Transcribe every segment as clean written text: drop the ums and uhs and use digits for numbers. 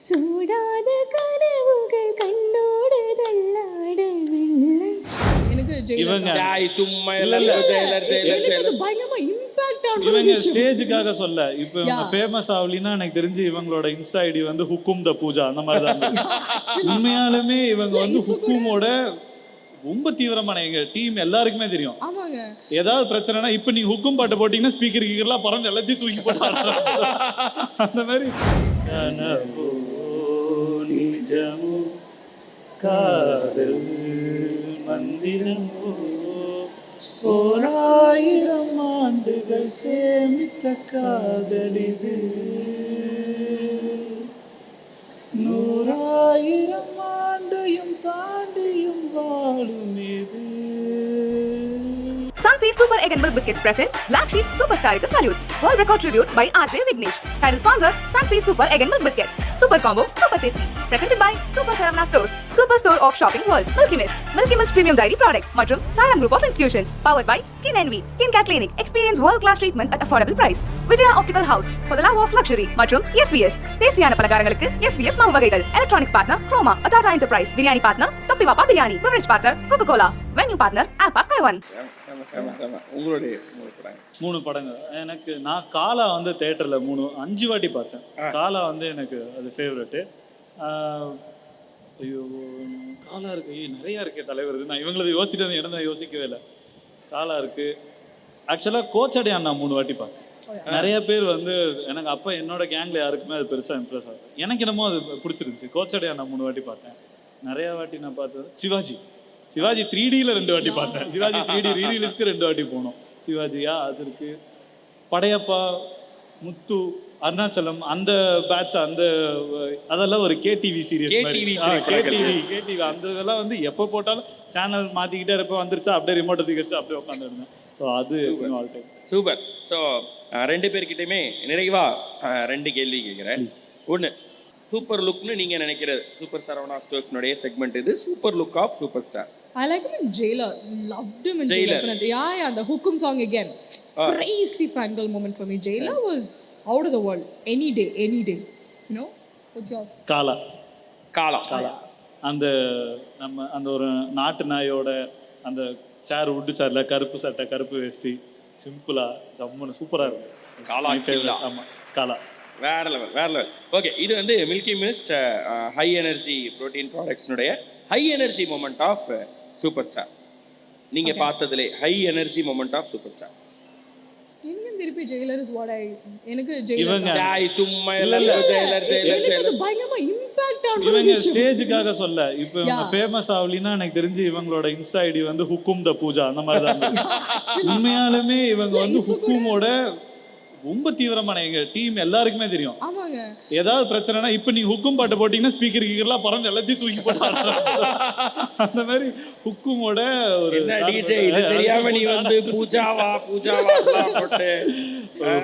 சூடான கனவுகள் கண்ணோடு தள்ளாட வெள்ளம். எனக்கு இவங்க சும்மா எல்லாரும் ஜெயிலர் எனக்கு பயங்கரமா இம்பாக்ட் இவங்க ஆன ஸ்டேஜுக்காக சொல்ல இப்போ இவங்க ஃபேமஸ் ஆகலின்னா எனக்கு தெரிஞ்சு இவங்களோட இன்ஸ்டா ஐடி வந்து ஹுக்கும் த பூஜா அந்த மாதிரி தான் இருந்தது. உண்மையாலுமே இவங்க வந்து ஹுக்குமோட ரொம்ப தீவிரமான எங்க டீம் எல்லாருக்குமே தெரியும். ஆமாங்க. ஏதாவது பிரச்சனைனா இப்ப நீங்க ஹுக்கும் பாட்டு போட்டீங்கன்னா ஸ்பீக்கர் கீக்கர்லாம் பறந்து எல்லாத்தையும் தூக்கி போட்டாங்க. அந்த மாதிரி நிஜமோ காதல் மந்திரமோ ஓராயிரம் ஆண்டுகள் சேமித்த காதலிது 100,000 ஆண்டையும் தாண்டியும் வாழும் இது. Sunfeast Super Egg and Milk Biscuits presents Black Sheep Superstar க்கு salute. World record tribute by RJ Vignesh. Title sponsor Sunfeast Super Egg and Milk Biscuits. Super combo, super tasty. Presented by Super Saravana Stores, Super Store of Shopping World. Milky Mist Premium Dairy Products மற்றும் Saram Group of Institutions. Powered by Skin Envy, Skin Care Clinic. Experience world-class treatments at affordable price. Vijaya Optical House for the love of luxury மற்றும் SVS. டேஸ்டியான பலகாரங்களுக்கு SVS மாவு வகைகள். Electronics partner Chroma, Tata Enterprise. Biryani partner Toppi Papa Biryani. Beverage partner Coca-Cola. Venue partner Alpa Sky One. உங்களுடைய 3 படங்கள் எனக்கு நான் காலா வந்து தியேட்டர்ல 5 வாட்டி பார்த்தேன். காலா வந்து எனக்கு அது ஃபேவரட்டு. ஐயோ காலா இருக்கு, நிறையா இருக்கு தலைவர். நான் இவங்களது யோசிச்சுட்டு இருந்த இடம் தான் யோசிக்கவே இல்லை. காலா இருக்கு. ஆக்சுவலாக கோச்சடை அண்ணா 3 வாட்டி பார்த்தேன். நிறைய பேர் வந்து எனக்கு அப்போ என்னோட கேங்கில் யாருக்குமே அது பெருசாக இம்ப்ரெஸ் ஆகுது. எனக்கு என்னமோ அது பிடிச்சிருந்துச்சு. கோச்சடை அண்ணா 3 வாட்டி பார்த்தேன். நிறையா வாட்டி நான் பார்த்தது சிவாஜி 3Dயில் 2 வாட்டி பார்த்தேன். சிவாஜி 3D ரீரிலீஸ்க்கு 2 வாட்டி போனோம். சிவாஜியா அது இருக்கு. படையப்பா, முத்து, அருணாச்சலம் அந்த பேட்ச் அந்த அதெல்லாம் ஒரு கேடிவி சீரியஸ் கேடிவி அந்த இதெல்லாம் வந்து எப்போ போட்டாலும் சேனல் மாற்றிக்கிட்டே இருப்ப வந்துருச்சா அப்படியே ரிமோட்டை தூக்கிட்டு அப்படியே உட்காந்துருந்தேன். ஸோ அது ஆல் டைம் சூப்பர். ஸோ 2 பேர்கிட்டையுமே நிறைவா 2 கேள்வி கேட்குறேன். ஒன்று, சூப்பர் லுக்னு நீங்க நினைக்கிற சூப்பர் சரவணா ஸ்டோர்ஸ்னுடைய செக்மெண்ட் இது. Super look of super star. I like him in Jailer. Loved him in Jailer. Yeah, the Hukum song again. Crazy fangirl moment for me. Jailer was out of the world. Any day. You know? What's yours? காலா. அந்த நம்ம அந்த ஒரு நாட்டு நாயோட அந்த சேர் உட்டு சேர்ல கருப்பு சட்டை கருப்பு வேஷ்டி சிம்பிளா ஜம்முன்னு சூப்பரா இருக்கும். காலா. ஆமா காலா வேற லெவல். ஓகே, இது வந்து milky mist high energy protein ப்ராடக்ட்ஸ்னுடைய high energy moment of super star. நீங்க பார்த்ததுலே high energy moment of super star. இன்னும் திருப்பி ஜெயிலர் இஸ் வாட் எனக்கு ஜெயிலர் சும்மா எல்லாரும் ஜெயிலர் எனக்கு பயங்கரமா இம்பாக்ட் ஆன இவங்க ஸ்டேஜுக்காக சொல்ல. இப்போ இவங்க ஃபேமஸ் ஆகலின்னா எனக்கு தெரிஞ்சு இவங்களோட இன்ஸ்டா ஐடி வந்து ஹுக்கும் த பூஜா அந்த மாதிரி தான் இருந்தது. உண்மையாலுமே இவங்க வந்து ஹுக்குமோட ரொம்ப தீவிரமான எங்க டீம் எல்லாருக்குமே தெரியும். ஆமாங்க. ஏதாவது பிரச்சனைனா இப்ப நீங்க ஹுக்கும் பாட்டு போட்டீங்கன்னா ஸ்பீக்கர் கீக்கர்லாம் பறந்து எல்லாத்தையும் தூக்கி போட்டாங்க. அந்த மாதிரி ஹுக்குமோட ஒரு டிஜே இது தெரியாம நீ வந்து பூஜாவா போட்டு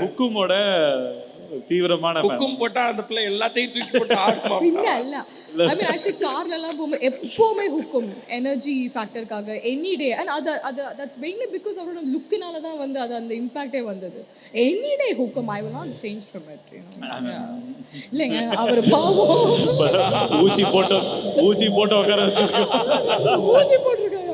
ஹுக்குமோட தீவிரமான ஹுக்கும் போட்டா அந்த பிள்ளை எல்லாத்தையும் தூக்கி போட்டு ஆடுமா? பின்ன இல்ல. I mean actually கார்ல எல்லாம் போகும்போது எப்பவுமே ஹுக்கும் எனர்ஜி ஃபேக்டர்க்காக எனி டே. அண்ட் அது தட்ஸ் மெயின்லி பிகாஸ் அவரோட லுக்குனால தான் வந்து அது அந்த இம்பாக்டே வந்தது. எனி டே ஹுக்கம். I will not change from it, you know. இல்லங்க அவர் பாவம் ஊசி போட்டு உட்கார வச்சிருக்காங்க. ஊசி போட்டுருக்காங்க.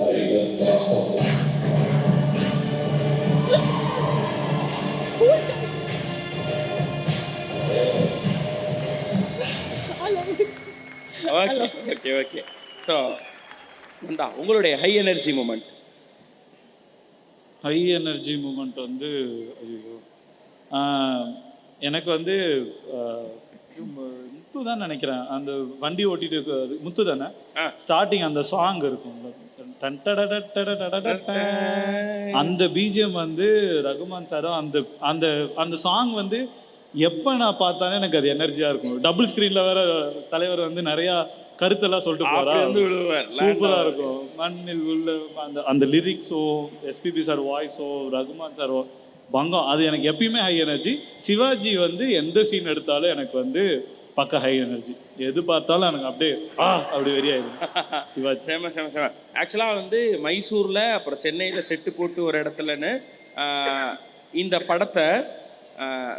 ஓகே. ஸோ வந்தா உங்களுடைய high energy moment. High energy moment வந்து ஐயோ எனக்கு வந்து முத்து தான் நினைக்கிறேன். அந்த வண்டி ஓட்டிட்டு முத்து தானே ஸ்டார்டிங் அந்த சாங் இருக்கும். அந்த பிஜிஎம் வந்து ரகுமான் சாரும் அந்த சாங் வந்து எப்போ நான் பார்த்தானே எனக்கு அது எனர்ஜியா இருக்கும். டபுள் ஸ்கிரீன்ல வேற தலைவர் வந்து நிறைய கருத்தெல்லாம் சொல்லிட்டு போறாரு. சூப்பரா இருக்கும். மண்ணில் உள்ள அந்த லிரிக்ஸோ எஸ்பிபி சார் வாய்ஸோ ரகுமான் சார் பங்கம் அது எனக்கு எப்பயுமே ஹை எனர்ஜி. சிவாஜி வந்து எந்த சீன் எடுத்தாலும் எனக்கு வந்து பக்க ஹை எனர்ஜி. எது பார்த்தாலும் எனக்கு அப்படியே அப்படி வெறியாயிடும் சிவாஜி. சேம. ஆக்சுவலாக வந்து மைசூரில் அப்புறம் சென்னையில் செட்டு போட்டு ஒரு இடத்துலன்னு இந்த படத்தை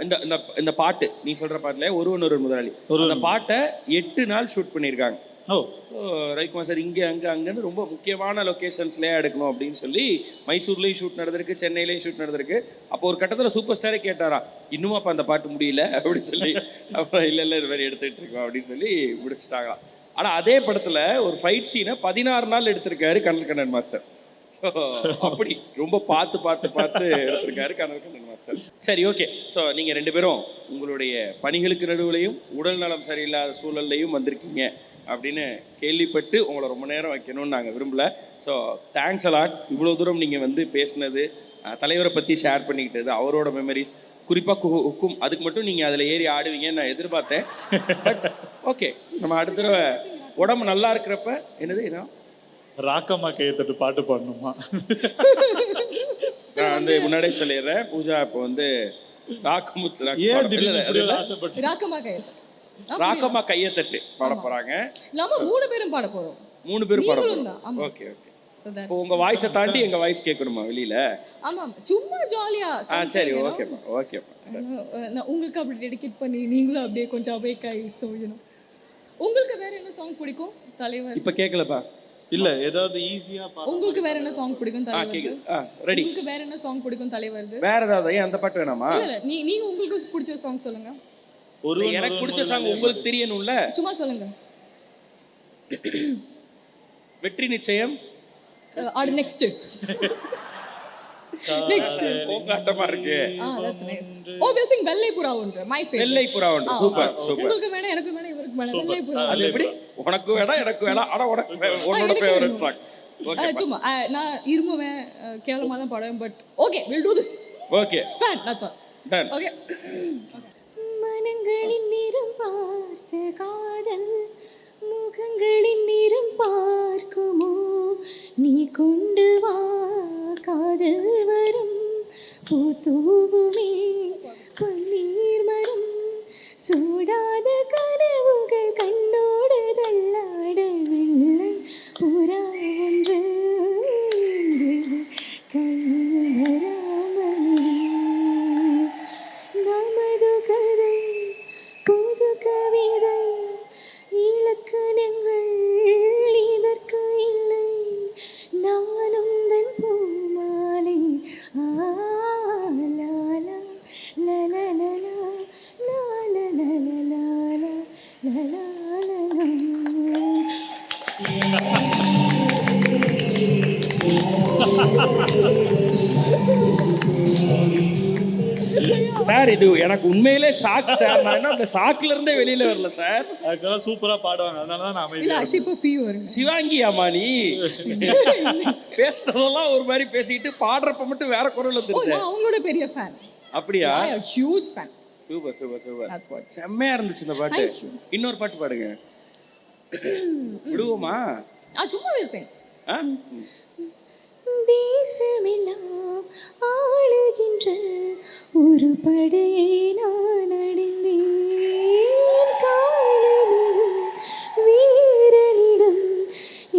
இந்த இந்த இந்த பாட்டு நீ சொல்ற பாட்டுல ஒரு முதலாளி அந்த பாட்டை 8 நாள் ஷூட் பண்ணியிருக்காங்க. ஓ. ஸோ ரவிக்குமார் சார் இங்கே அங்கன்னு ரொம்ப முக்கியமான லொக்கேஷன்ஸ்லேயே எடுக்கணும் அப்படின்னு சொல்லி மைசூர்லேயும் ஷூட் நடந்திருக்கு, சென்னையிலேயும் ஷூட் நடந்திருக்கு. அப்போ ஒரு கட்டத்தில் சூப்பர் ஸ்டாரே கேட்டாரா, இன்னும் அப்போ அந்த பாட்டு முடியல அப்படின்னு சொல்லி, அப்புறம் இல்லை இது மாதிரி எடுத்துகிட்டு இருக்கோம் அப்படின்னு சொல்லி முடிச்சுட்டாங்களாம். ஆனால் அதே படத்தில் ஒரு ஃபைட் சீனை 16 நாள் எடுத்திருக்காரு கண்ணன் மாஸ்டர். ஸோ அப்படி ரொம்ப பார்த்து எடுத்திருக்காரு கண்ணன் மாஸ்டர். சரி, ஓகே. ஸோ நீங்கள் 2 பேரும் உங்களுடைய பணிகளுக்கு நடுவுலையும் உடல் நலம் சரியில்லாத சூழல்லையும் வந்திருக்கீங்க அப்படின்னு கேள்விப்பட்டு உங்களை ரொம்ப நேரம் வைக்கணும்னு நாங்கள் விரும்பலை. So thanks a lot. இவ்வளோ தூரம் நீங்கள் வந்து பேசினது, தலைவரை பற்றி ஷேர் பண்ணிக்கிட்டது, அவரோட மெமரிஸ், குறிப்பாக ஹுக்கும், அதுக்கு மட்டும் நீங்கள் அதில் ஏறி ஆடுவீங்கன்னு நான் எதிர்பார்த்தேன். பட் ஓகே, நம்ம அடுத்த தடவை உடம்பு நல்லா இருக்கிறப்ப என்ன ராக்கம்மா கையத்தட்டு பாட்டு பாடணுமா? நான் வந்து முன்னாடியே சொல்லிடுறேன், பூஜா இப்போ வந்து ராக்கம்மா கையத்தட்டு பாட போறாங்க. நாம 3 பேரும் பாட போறோம். 3 பேரும் பாட போறோம். ஓகே. இப்போ உங்க வாய்ஸை தாண்டி எங்க வாய்ஸ் கேட்கணுமா வெளியில? ஆமா, சும்மா ஜாலியா. சரி, ஓகேப்பா. நான் உங்களுக்கு அப்படி டெடிகேட் பண்ணி நீங்களும் அப்படியே கொஞ்சம் அவேக் ஆகி சொல்லணும். உங்களுக்கு வேற என்ன சாங் பிடிக்கும் தலைவர்? இப்ப கேட்கலப்பா. இல்ல, ஏதாவது ஈஸியா பாடு. உங்களுக்கு வேற என்ன சாங் பிடிக்கும் தலைவர்? ரெடி. உங்களுக்கு வேற என்ன சாங் பிடிக்கும் தலைவர்? வேற ஏதாவது அந்த பாட்டு வேணாமா? இல்ல, நீங்க உங்களுக்கு பிடிச்ச சாங் சொல்லுங்க. எனக்கு பிடிச்ச சாங் உங்களுக்கு தெரியணும்ல, சும்மா சொல்லுங்க. வெற்றி நிச்சயம். நெக்ஸ்ட் போகாட்டமா இருக்கு. that's nice. Oh, we'll sing வெள்ளை புறா ஒன்று. My favorite. வெள்ளை புறா ஒன்று. சூப்பர். உங்களுக்கு வேணா, எனக்கு வேணா, இவருக்கு வேணா வெள்ளை புறா. அது எப்படி? உனக்கு வேணா எனக்கு வேணா, ஆனா உன்னோட ஃபேவரட் சாங். ஓகே. சும்மா நான் இருமுவேன், கேவலமா தான் பாடுவேன். But okay, we'll do this. Okay. Fun, that's all. Done. Okay. மனங்களின் நிறம் பார்த்த காதல் முகங்களின் நிறம் பார்க்குமோ, நீ கொண்டு வா காதல் வரும் பூத்தூவுமே பன்னீர் மரம், சூடாத கனவுகள் கண்ணோடு தள்ளாடவில்லை, புறா ஒன்று கையில் வராமலே, நமது கதை புது கவிதை, இலக்கணங்கள் இதற்கு இல்லை, நான் உந்தன் பூமாலை. லாலா லலலலா லாலலலலா லலலலா. சார், இது எனக்கு உண்மையிலே ஷாக் சார். நான் அந்த ஷாக்ல இருந்தே வெளியில வரல சார். ஆக்சுவலா சூப்பரா பாடுவாங்க, அதனால தான் நான் இது ஆக்சுவலி ஃபீவர். சிவாங்கி அம்மா, நீ பேசுறதெல்லாம் ஒரு மாதிரி பேசிட்டு பாடுறப்ப மட்டும் வேற குரல் வந்துருது. நான் அவங்களோட பெரிய ஃபேன். அப்படியா? Huge fan. Super super super. That's what. செம்மையா இருந்துச்சு இந்த பாட்டு. இன்னொரு பாட்டு பாடுங்க. விடுவோமா? சும்மா பேசுங்க. தேசமெல்லாம் ஆளுகின்ற ஒரு படையை நான் அடைந்தேன், காலமெல்லாம் வீரனிடம்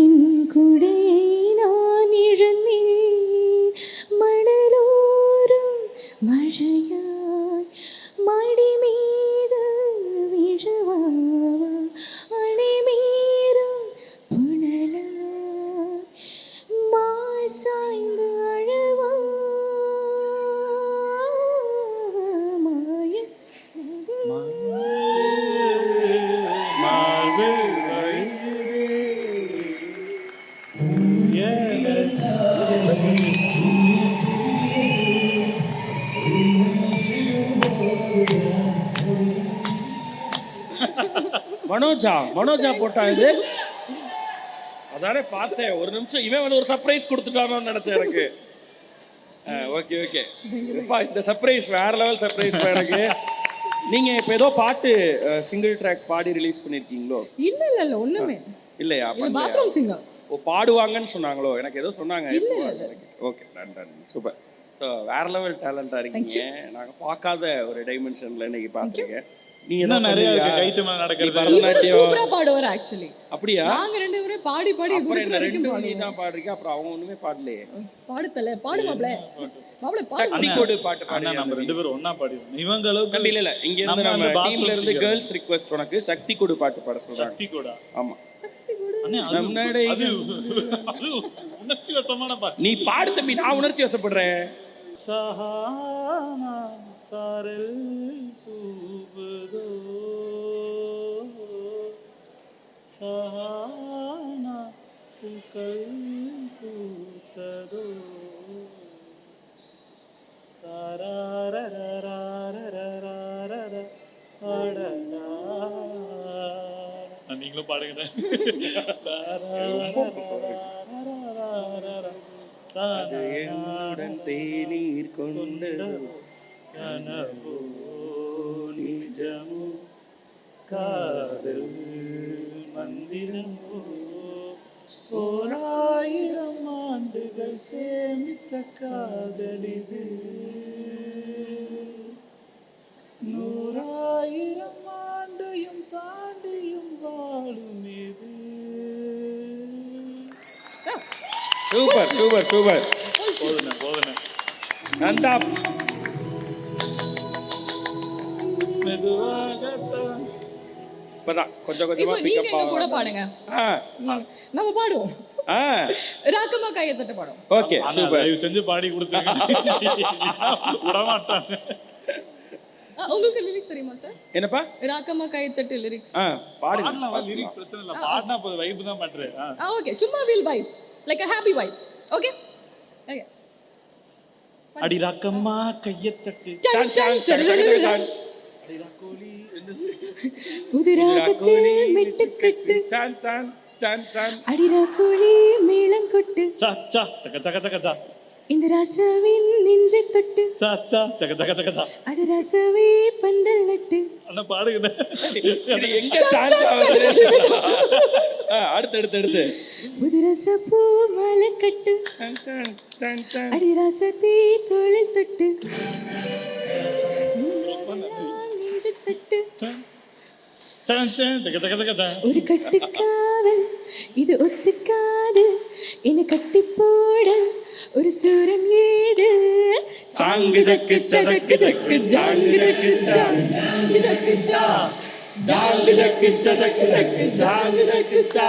என் குடையை நான் இழந்தேன், மணலோரும் மழையாய் மடி மீது விழவா, அணைமீறும் புனலாய் மாய் சாய்ந்து அழவா, மாய மனோஜா போட்டா இது? அதானே பார்த்தேன். ஒரு நிமிஷம் இவன் வந்து ஒரு சர்ப்ரைஸ் கொடுத்துட்டானோன்னு நினைச்சேன் எனக்கு. Okay okay. இந்த சர்ப்ரைஸ் வேற லெவல் சர்ப்ரைஸ் எனக்கு. நீங்க இப்ப ஏதோ பாட்டு சிங்கிள் ட்ராக் பாடி ரிலீஸ் பண்ணிருக்கீங்களோ? இல்ல ஒண்ணுமே இல்லையா? Bathroom singer. ஓ, பாடுவாங்கன்னு சொன்னாங்களோ? எனக்கு ஏதோ சொன்னாங்க. Okay, ton super. ஸோ வேற லெவல் டேலண்டா இருக்கீங்க. நாங்க பார்க்காத ஒரு டைமென்ஷன்ல இன்னைக்கு பார்த்துருக்கேன். நீ என்ன நிறைய கைத்து மேல நடக்கிறது சூப்பரா பாடுவார் ஆக்சுவலி. அப்படியா? நாங்க 2 பேரும் பாடி அப்புறம் என்ன 2 நீ தான் பாடுறீங்க, அப்புறம் அவங்க ஒண்ணுமே பாடலையே. பாடுதல பாடு மாப்ள மாப்பிள சக்தி கோடு பாட்டு அண்ணா பாடுங்க. நம்ம 2 பேரும் ஒண்ணா பாடிடுவோம் இவங்க அளவுக்கு கண்டிப்பா இல்ல இங்க இருந்து நம்ம நம்ம அந்த டீம்ல bathroom இருந்து singer. கேர்ள்ஸ் ரிக்வெஸ்ட் உனக்கு சக்தி கோடு பாட்டு பாட சொல்றாங்க. சக்தி கூட ஆமா அண்ணே நம் நடை- அது உணர்ச்சி வசமான பாட்டு நீ பாடு தம்பி, நான் உணர்ச்சி வசப்படுறேன். சஹானா சாரல் தூவதோ சஹானா பூக்கள் பூத்ததோ நீங்களும் பாடுங்க அது என்னுடன் தேநீர் கொண்டு கனவோ நிஜமோ காதல் மந்திரமோ 1000 ஆண்டுகள் சேமித்த காதலிது 100,000 ஆண்டையும் தாண்டியும் வாழும் இது சூப்பர் சூப்பர் சூப்பர். போதுண்ணே நந்தா மெதுவாகத்தான் இப்பதான் கொஞ்சம் இப்போ கொஞ்சமா நீங்க பிக்கப் எங்க கூட ஆகும். பாடுங்க. ஆ நம்ம பாடுவோம். ஆ ராக்கமா கையை தட்ட பாடுவோம். ஓகே ஆனா, சூப்பர். தயவு செஞ்சு பாடி கொடுத்துருங்க விடமாட்டாங்க உங்களுக்கு லிரிக்ஸ் தெரியுமா சார்? என்னப்பா? ராக்கமா கையை தட்டு லிரிக்ஸ். பாடுங்க. பாடலாம் லிரிக்ஸ் பிரச்சனை இல்ல பாடினா போது வைப் தான் மேட்ரு ஓகே சும்மா will vibe like a happy vibe. Okay okay அடி ராக்கம்மா கையை தட்டு சான் சான் சான் சான் அடி ராக்கோலி புதிராகத்தில் மெட்டுக்கட்டு சான் சான் சான் சான் அடிரா கோழி மேளங்கொட்டு சா சா சக சக சக சா இந்த ராசாவின் நெஞ்சை தொட்டு சா சா சக சக சக சா அட ராசாவே பந்தல் நட்டு அண்ணா பாடுங்க இது எங்க சான் சான் அடுத்து அடுத்து அடுத்து புது ரச பூ மாலை கட்டு சான் சான் சான் சான் அடி ராசத்தை தோளில் தொட்டு நெஞ்சை தொட்டு சான் சான் சக சக சக சா ஒரு கட்டுக்காவல் இது ஒத்துக்காது என்னை கட்டி போட ஒரு சூரன் ஏது சாங்கு ஜக்கு சக்கு ஜக்கு ஜாங்கு ஜக்கு ஜாங்கு ஜக்கு ஜா ஜாங்கு ஜக்கு சக்கு ஜக்கு ஜாங்கு ஜக்கு சா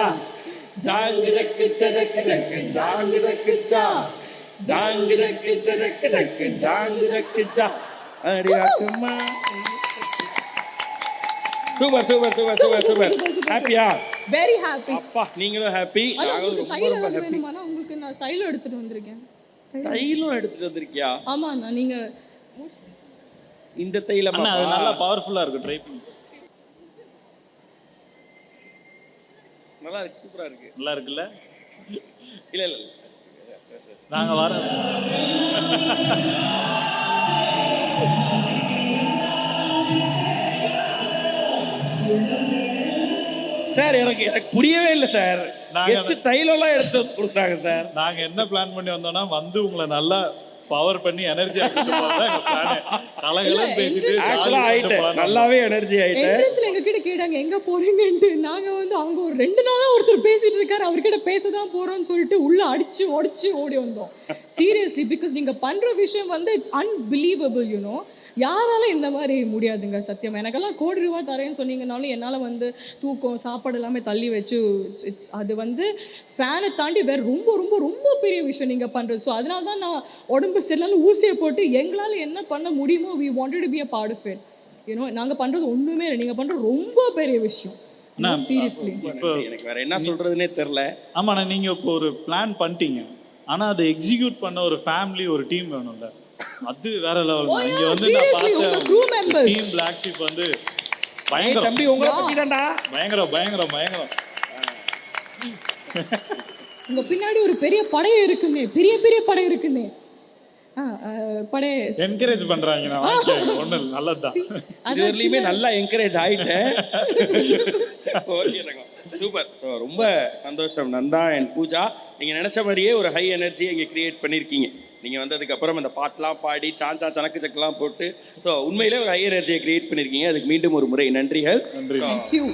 ஜாங்கு ஜக்கு சக்கு ஜக்கு ஜாங்கு ஜக்கு சா ஜாங்கு ஜக்கு சக்கு ஜக்கு ஜாங்கு ஜக்கு சா அடி அக்கம்மா. Super super super super super. ஹாப்பியா? Very happy. அப்பா நீங்களும் ஹாப்பி, ஆனா நாங்களும் உங்களுக்கு ரொம்ப தைலம் ரொம்ப ஏதாவது ஹாப்பி. வேணுமானா உங்களுக்கு நான் தைலம் எடுத்துட்டு வந்திருக்கேன். தைலம் எடுத்துட்டு வந்திருக்கியா? ஆமா நீங்க இந்த தைலம் அண்ணா அது நல்லா பவர்ஃபுல்லா இருக்கு ட்ரை பண்ணி நல்லா இருக்கு, சூப்பரா இருக்கு. நல்லா இருக்குல்ல இல்ல இல்ல இல்ல. நாங்க வரோம் சார் எனக்கு எனக்கு புரியவே இல்லை சார். நாங்க- கெஸ்ட் தைலம்லாம் எடுத்துட்டு வந்து கொடுக்குறாங்க சார். நாங்க என்ன பிளான் பண்ணி வந்தோம்னா வந்து உங்களை நல்லா பவர் பண்ணி எனர்ஜி கலகலம் பேசிட்டு ஆக்சுவலா ஆயிட்டேன், நல்லாவே எனர்ஜி ஆயிட்டேன். என்ட்ரன்ஸ்ல எங்க கிட்ட கேட்டாங்க எங்க போறீங்கன்ட்டு. நாங்க வந்து அங்க ஒரு 2 நாளா ஒருத்தர் பேசிட்டு இருக்காரு, அவர்கிட்ட பேசதான் போறோம்னு சொல்லிட்டு உள்ள அடிச்சு உடைச்சு ஓடி வந்தோம். சீரியஸ்லி பிகாஸ் நீங்க பண்ற விஷயம் வந்து இட்ஸ் அன்பிலீவபிள் யூனோ. யாரால இந்த மாதிரி முடியாதுங்க சத்தியம். எனக்கெல்லாம் ₹1,00,00,000 தரேன்னு சொன்னீங்கனாலும் என்னால் வந்து தூக்கம் சாப்பாடு எல்லாமே தள்ளி வச்சு இட்ஸ் அது வந்து ஃபேனை தாண்டி வேறு ரொம்ப ரொம்ப ரொம்ப பெரிய விஷயம் நீங்கள் பண்ணுறது. ஸோ அதனால தான் நான் உடம்பு சரியில்லை ஊசியை போட்டு எங்களால் என்ன பண்ண முடியுமோ we wanted to be a part of it you know. நாங்கள் பண்ணுறது ஒன்றுமே இல்லை, நீங்கள் பண்ணுறது ரொம்ப பெரிய விஷயம் சீரியஸ்லி. இப்போ எனக்கு வேற என்ன சொல்றதுன்னே தெரியல. ஆமாண்ணா நீங்க இப்போ ஒரு பிளான் பண்ணிட்டீங்க, ஆனா அதை எக்ஸிக்யூட் பண்ண ஒரு ஃபேமிலி ஒரு டீம் வேணும்ல, அது வேற லெவல். Oh, இங்க yeah, வந்து seriously, உங்க crew members. Team black sheep வந்து ஏய் பயங்கரம் தம்பி உங்களை பத்தி தான்டா. பயங்கரம் பயங்கரம் பயங்கரம். உங்க பின்னாடி ஒரு பெரிய படையே இருக்குன்னே, பெரிய பெரிய படை இருக்குன்னே. படை என்கரேஜ் பண்றாங்க. நான் வாங்கிக்கிறேன், ஒண்ணு நல்லதுதான். இது வரலையுமே நல்லா என்கரேஜ் ஆயிட்டேன். Okay super. ரொம்ப சந்தோஷம் நந்தா அண்ட் பூஜா. நீங்க நினைச்ச மாதிரியே ஒரு ஹை எனர்ஜியை இங்கே கிரியேட் பண்ணியிருக்கீங்க. நீங்கள் வந்ததுக்கு அப்புறம் அந்த பாட்டெலாம் பாடி சாஞ்சா சனக்கு சக்கெல்லாம் போட்டு ஸோ உண்மையிலே ஒரு ஹை எனர்ஜியை கிரியேட் பண்ணியிருக்கீங்க. அதுக்கு மீண்டும் ஒரு முறை நன்றிகள். Thank you.